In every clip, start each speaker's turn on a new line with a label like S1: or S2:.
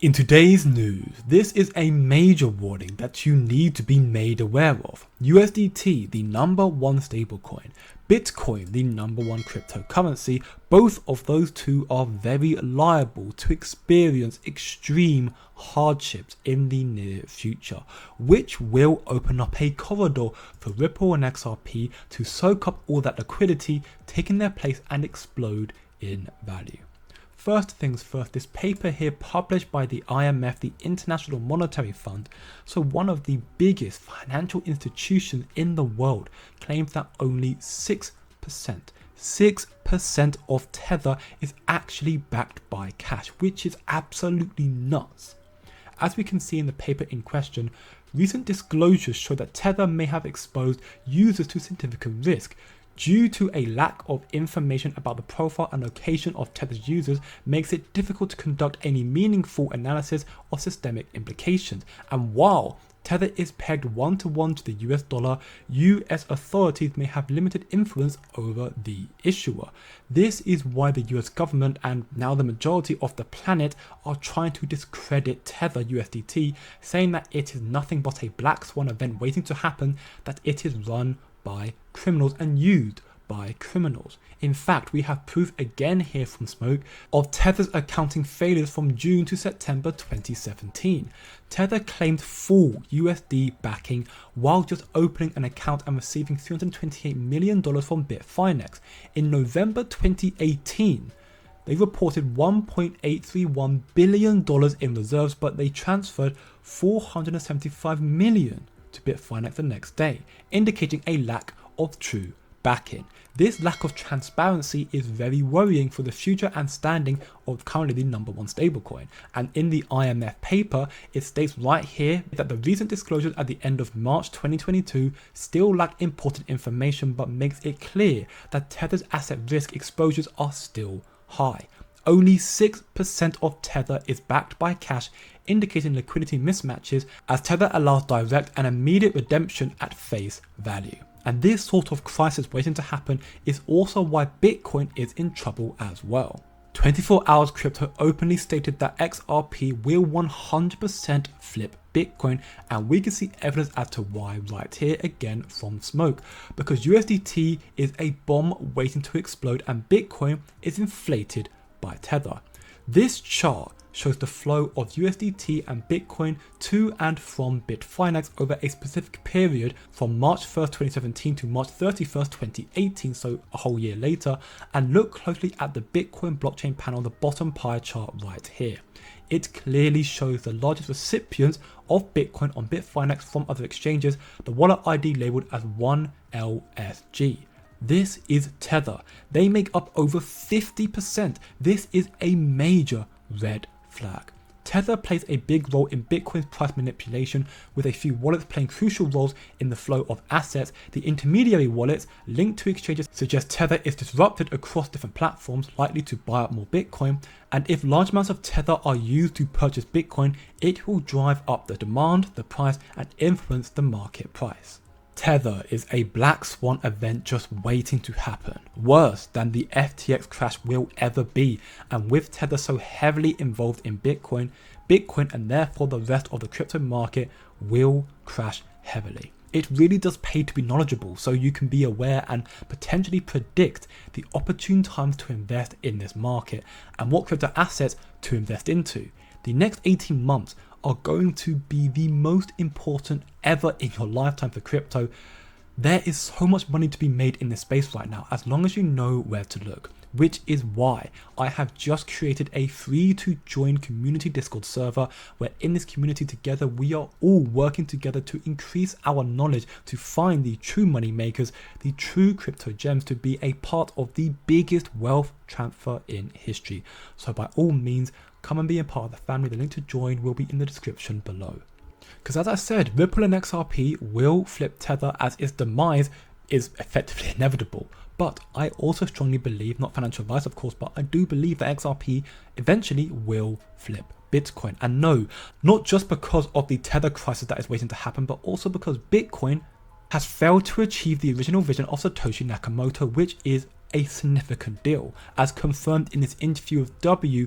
S1: In today's news, this is a major warning that you need to be made aware of. USDT, the number one stablecoin, Bitcoin, the number one cryptocurrency, both of those two are very liable to experience extreme hardships in the near future, which will open up a corridor for Ripple and XRP to soak up all that liquidity, taking their place and explode in value. First things first, this paper here published by the IMF, the International Monetary Fund, so one of the biggest financial institutions in the world, claims that only 6% of Tether is actually backed by cash, which is absolutely nuts. As we can see in the paper in question, recent disclosures show that Tether may have exposed users to significant risk. Due to a lack of information about the profile and location of Tether's users makes it difficult to conduct any meaningful analysis of systemic implications. And while Tether is pegged 1-to-1 to the US dollar, US authorities may have limited influence over the issuer. This is why the US government and now the majority of the planet are trying to discredit Tether USDT, saying that it is nothing but a black swan event waiting to happen, that it is run by criminals and used by criminals. In fact, we have proof again here from Smoke of Tether's accounting failures from June to September 2017. Tether claimed full USD backing while just opening an account and receiving $328 million from Bitfinex. In November 2018, they reported $1.831 billion in reserves, but they transferred $475 million to Bitfinex the next day, indicating a lack of true backing. This lack of transparency is very worrying for the future and standing of currently the number one stablecoin. And in the IMF paper, it states right here that the recent disclosures at the end of March 2022 still lack important information, but makes it clear that Tether's asset risk exposures are still high. Only 6% of Tether is backed by cash, indicating liquidity mismatches, as Tether allows direct and immediate redemption at face value. And this sort of crisis waiting to happen is also why Bitcoin is in trouble as well. 24 Hours Crypto openly stated that XRP will 100% flip Bitcoin, and we can see evidence as to why right here again from Smoke, because USDT is a bomb waiting to explode and Bitcoin is inflated by Tether. This chart shows the flow of USDT and Bitcoin to and from Bitfinex over a specific period from March 1st, 2017 to March 31st, 2018, so a whole year later, and look closely at the Bitcoin blockchain panel, the bottom pie chart right here. It clearly shows the largest recipients of Bitcoin on Bitfinex from other exchanges, the wallet ID labeled as 1LSG. This is Tether. They make up over 50%. This is a major red flag. Tether plays a big role in Bitcoin's price manipulation, with a few wallets playing crucial roles in the flow of assets. The intermediary wallets linked to exchanges suggest Tether is disrupted across different platforms, likely to buy up more Bitcoin. And if large amounts of Tether are used to purchase Bitcoin, it will drive up the demand, the price, and influence the market price. Tether is a black swan event just waiting to happen, worse than the FTX crash will ever be, and with Tether so heavily involved in Bitcoin and therefore the rest of the crypto market will crash heavily. It really does pay to be knowledgeable so you can be aware and potentially predict the opportune times to invest in this market and what crypto assets to invest into. The next 18 months are going to be the most important ever in your lifetime for crypto. There is so much money to be made in this space right now, as long as you know where to look, which is why I have just created a free to join community Discord server, where in this community together we are all working together to increase our knowledge, to find the true money makers, the true crypto gems, to be a part of the biggest wealth transfer in history. So by all means, come and be a part of the family. The link to join will be in the description below. Because as I said, Ripple and XRP will flip Tether, as its demise is effectively inevitable. But I also strongly believe, not financial advice of course, but I do believe that XRP eventually will flip Bitcoin. And no, not just because of the Tether crisis that is waiting to happen, but also because Bitcoin has failed to achieve the original vision of Satoshi Nakamoto, which is a significant deal, as confirmed in this interview with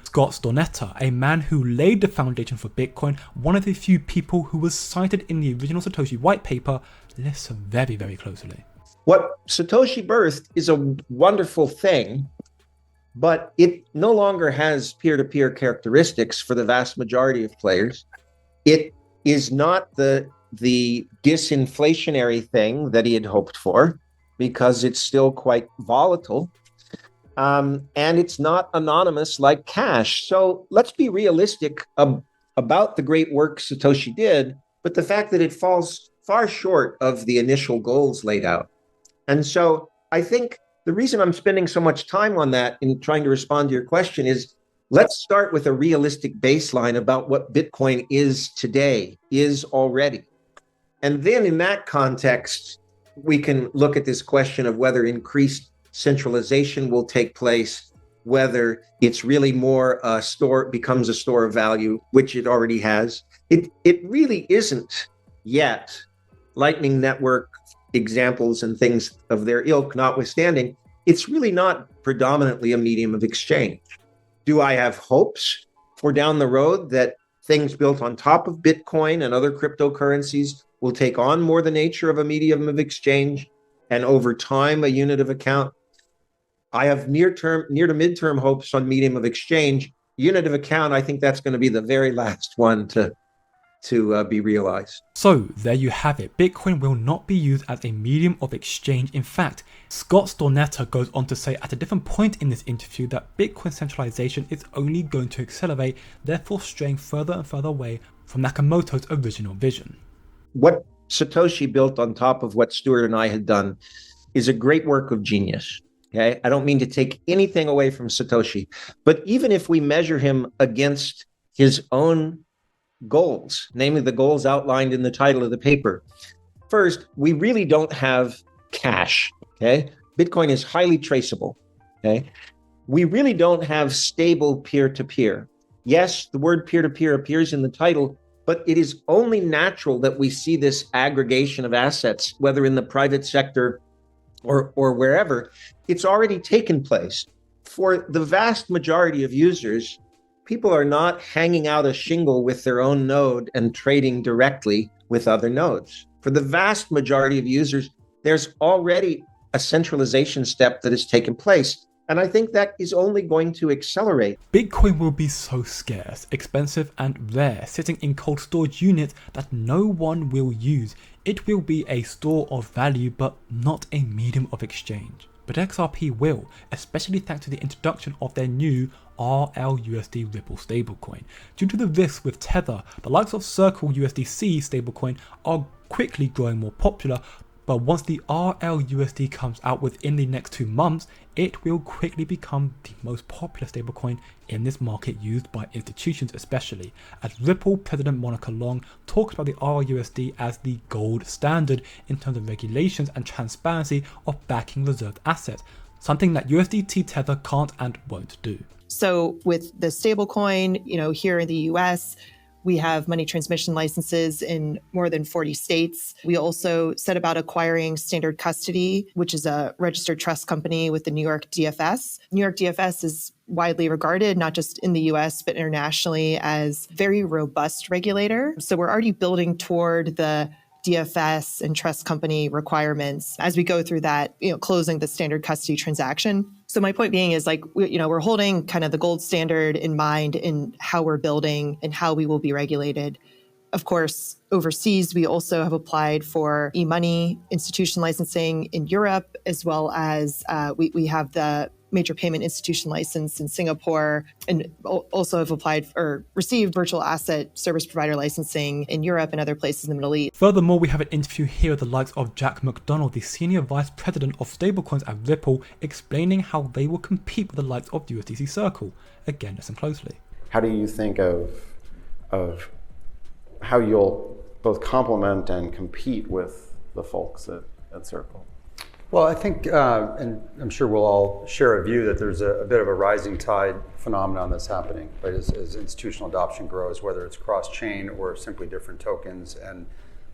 S1: Scott Stornetta, a man who laid the foundation for Bitcoin, one of the few people who was cited in the original Satoshi white paper. Listen very, very closely.
S2: What Satoshi birthed is a wonderful thing, but it no longer has peer-to-peer characteristics for the vast majority of players. It is not the disinflationary thing that he had hoped for, because it's still quite volatile. And it's not anonymous like cash. So let's be realistic about the great work Satoshi did, but the fact that it falls far short of the initial goals laid out. And so I think the reason I'm spending so much time on that in trying to respond to your question is, let's start with a realistic baseline about what Bitcoin is today, is already. And then in that context, we can look at this question of whether increased centralization will take place, whether it's really more a store, becomes a store of value, which it already has. It really isn't yet. Lightning Network examples and things of their ilk notwithstanding, it's really not predominantly a medium of exchange. Do I have hopes for down the road that things built on top of Bitcoin and other cryptocurrencies will take on more the nature of a medium of exchange and over time a unit of account? I have near to midterm hopes on medium of exchange. Unit of account, I think that's going to be the very last one to be realized.
S1: So there you have it. Bitcoin will not be used as a medium of exchange. In fact, Scott Stornetta goes on to say at a different point in this interview that Bitcoin centralization is only going to accelerate, therefore straying further and further away from Nakamoto's original vision.
S2: What Satoshi built on top of what Stuart and I had done is a great work of genius. Okay, I don't mean to take anything away from Satoshi, but even if we measure him against his own goals, namely the goals outlined in the title of the paper. First, we really don't have cash, okay? Bitcoin is highly traceable, okay? We really don't have stable peer-to-peer. Yes, the word peer-to-peer appears in the title, but it is only natural that we see this aggregation of assets, whether in the private sector or wherever. It's already taken place. For the vast majority of users, people are not hanging out a shingle with their own node and trading directly with other nodes. For the vast majority of users, there's already a centralization step that has taken place. And I think that is only going to accelerate.
S1: Bitcoin will be so scarce, expensive and rare, sitting in cold storage units that no one will use. It will be a store of value, but not a medium of exchange. But XRP will, especially thanks to the introduction of their new RLUSD Ripple stablecoin. Due to the risks with Tether, the likes of Circle USDC stablecoin are quickly growing more popular, but once the RLUSD comes out within the next 2 months, it will quickly become the most popular stablecoin in this market, used by institutions especially, as Ripple President Monica Long talks about the RLUSD as the gold standard in terms of regulations and transparency of backing reserved assets, something that USDT Tether can't and won't do.
S3: So with the stablecoin, here in the US, we have money transmission licenses in more than 40 states. We also set about acquiring Standard Custody, which is a registered trust company with the New York DFS. New York DFS is widely regarded, not just in the US, but internationally, as very robust regulator. So we're already building toward the DFS and trust company requirements as we go through that, closing the Standard Custody transaction. So my point being is we're holding kind of the gold standard in mind in how we're building and how we will be regulated. Of course, overseas, we also have applied for e-money institution licensing in Europe, as well as we have the major payment institution license in Singapore, and also have applied or received virtual asset service provider licensing in Europe and other places in the Middle East.
S1: Furthermore, we have an interview here with the likes of Jack McDonald, the Senior Vice President of Stablecoins at Ripple, explaining how they will compete with the likes of USDC Circle. Again, listen closely.
S4: How do you think of how you'll both complement and compete with the folks at Circle?
S5: Well, I think, and I'm sure we'll all share a view that there's a bit of a rising tide phenomenon that's happening, right? As institutional adoption grows, whether it's cross-chain or simply different tokens. And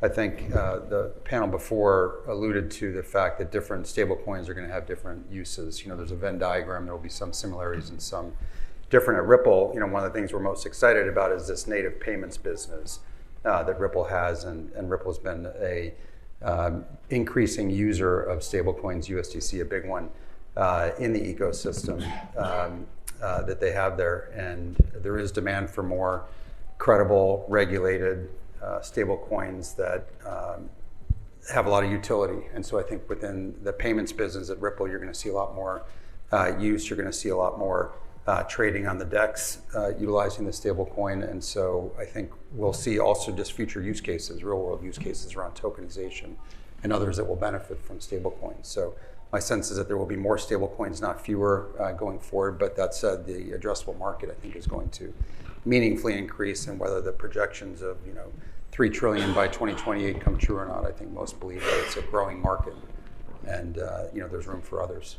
S5: I think the panel before alluded to the fact that different stable coins are going to have different uses. There's a Venn diagram. There will be some similarities and some different. At Ripple, one of the things we're most excited about is this native payments business that Ripple has, and Ripple's been a increasing user of stablecoins, USDC, a big one in the ecosystem that they have there. And there is demand for more credible, regulated stable coins that have a lot of utility. And so I think within the payments business at Ripple, you're going to see a lot more use. You're going to see a lot more trading on the DEX utilizing the stable coin. And so I think we'll see also just future use cases, real world use cases around tokenization and others that will benefit from stable coins. So my sense is that there will be more stable coins, not fewer, going forward. But that said, the addressable market, I think, is going to meaningfully increase. And whether the projections of $3 trillion by 2028 come true or not, I think most believe that it's a growing market, and there's room for others.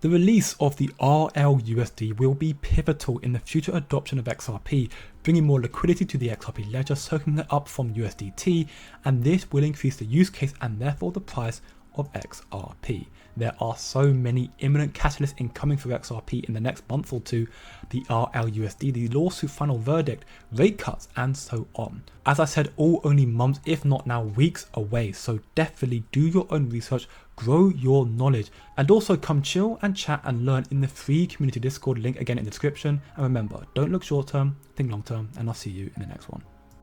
S1: The release of the RLUSD will be pivotal in the future adoption of XRP, bringing more liquidity to the XRP ledger, soaking it up from USDT, and this will increase the use case and therefore the price of XRP. There are so many imminent catalysts incoming for XRP in the next month or two: the RLUSD, the lawsuit final verdict, rate cuts, and so on. As I said, all only months, if not now weeks away, so definitely do your own research, grow your knowledge, and also come chill and chat and learn in the free community Discord, link again in the description. And remember, don't look short term, think long term, and I'll see you in the next one.